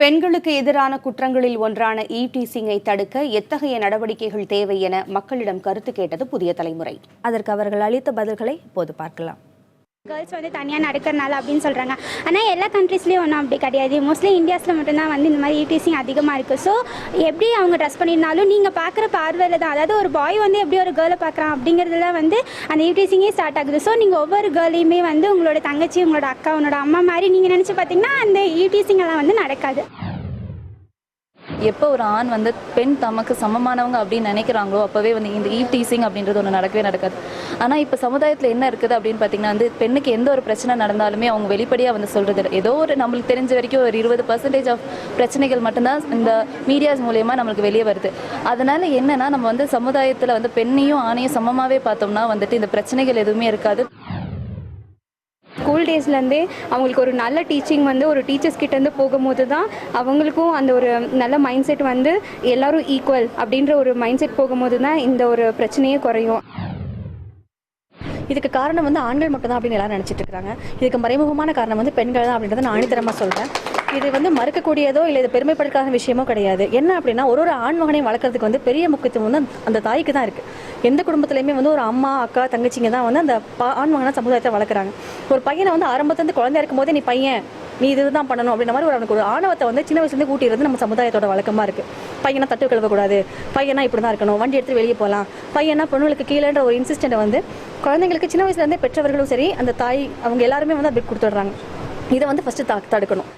பெண்களுக்கு எதிரான குற்றங்களில் ஒன்றான ஈவ்டீசிங்கை தடுக்க எத்தகைய நடவடிக்கைகள் தேவை என மக்களிடம் கருத்து கேட்டது புதிய தலைமுறை. அதற்கு அவர்கள் அளித்த பதில்களை இப்போது பார்க்கலாம். கேர்ள்ஸ் தனியாக நடக்கிறனால அப்படின்னு சொல்கிறாங்க. ஆனால் எல்லா கண்ட்ரீஸ்லேயும் ஒன்றும் அப்படி கிடையாது. மோஸ்ட்லி இந்தியாஸில் மட்டும்தான் இந்த மாதிரி ஈவ்டீசிங் அதிகமாக இருக்குது. ஸோ எப்படி அவங்க ட்ரெஸ் பண்ணியிருந்தாலும் நீங்கள் பார்க்குற பார்வையில் தான், அதாவது ஒரு பாய் எப்படி ஒரு கேர்ளை பார்க்குறான் அப்படிங்கிறதுல அந்த ஈவ்டீசிங்கே ஸ்டார்ட் ஆகுது. ஸோ நீங்கள் ஒவ்வொரு கேர்ளையுமே உங்களோட தங்கச்சி, உங்களோட அக்கா, உன்னோட அம்மா மாதிரி நீங்கள் நினச்சி பார்த்தீங்கன்னா அந்த ஈவ்டீசிங் எல்லாம் நடக்காது. எப்போ ஒரு ஆண் பெண் தமக்கு சமமானவங்க அப்படின்னு நினைக்கிறாங்களோ அப்போவே இந்த ஈவ்டீசிங் அப்படின்றது ஒன்று நடக்கவே நடக்காது. ஆனால் இப்போ சமுதாயத்தில் என்ன இருக்குது அப்படின்னு பார்த்தீங்கன்னா பெண்ணுக்கு எந்த ஒரு பிரச்சனை நடந்தாலுமே அவங்க வெளிப்படையாக சொல்கிறது ஏதோ ஒரு நம்மளுக்கு தெரிஞ்ச வரைக்கும் ஒரு 20% ஆஃப் பிரச்சனைகள் மட்டும்தான் இந்த மீடியாஸ் மூலயமா நம்மளுக்கு வெளியே வருது. அதனால என்னன்னா நம்ம சமுதாயத்தில் பெண்ணையும் ஆணையும் சமமாகவே பார்த்தோம்னா இந்த பிரச்சனைகள் எதுவுமே இருக்காது. ஸ்கூல் டேஸ்லேருந்தே அவங்களுக்கு ஒரு நல்ல டீச்சிங் ஒரு டீச்சர்ஸ் கிட்டேருந்து போகும்போது தான் அவங்களுக்கும் அந்த ஒரு நல்ல மைண்ட் செட் எல்லாரும் ஈக்குவல் அப்படின்ற ஒரு மைண்ட் செட் போகும்போது தான் இந்த ஒரு பிரச்சனையே குறையும். இதுக்கு காரணம் ஆண்கள் மட்டும் தான் அப்படின்னு எல்லாரும் நினச்சிட்டு இருக்காங்க. இதுக்கு மறைமுகமான காரணம் பெண்கள் தான் அப்படின்றத நான் ஆணித்தரமாக சொல்கிறேன். இது மறுக்கக்கூடியதோ இல்லை இது பெருமைப்படுத்தாத விஷயமோ கிடையாது. என்ன அப்படின்னா ஒரு ஆண் மகனையும் வளர்க்குறதுக்கு பெரிய முக்கியத்துவம் அந்த தாய்க்கு தான் இருக்குது. எந்த குடும்பத்துலையுமே ஒரு அம்மா, அக்கா, தங்கச்சிங்க தான் அந்த ஆண் மகனை சமுதாயத்தை வளர்க்குறாங்க. ஒரு பையனை ஆரம்பத்துலேருந்து குழந்தையா இருக்கும் போதே நீ இதுதான் பண்ணணும் அப்படின்ற மாதிரி அவனுக்கு ஒரு ஆணவத்தை சின்ன வயசுலேருந்து கூட்டிடுறது நம்ம சமுதாயத்தோட வழக்கமாக இருக்குது. பையனா தட்டு கழுவக்கூடாது, பையனா இப்படி தான் இருக்கணும், வண்டி எடுத்து வெளியே போகலாம், பையனா பொண்ணுகளுக்கு கீழேன்ற ஒரு இன்சிஸ்டன்ட்டை குழந்தைங்களுக்கு சின்ன வயசுலேருந்தே பெற்றவர்களும் சரி அந்த தாய் அவங்க எல்லாருமே அப்படி கொடுத்துட்றாங்க. இதை ஃபஸ்ட்டு தடுக்கணும்.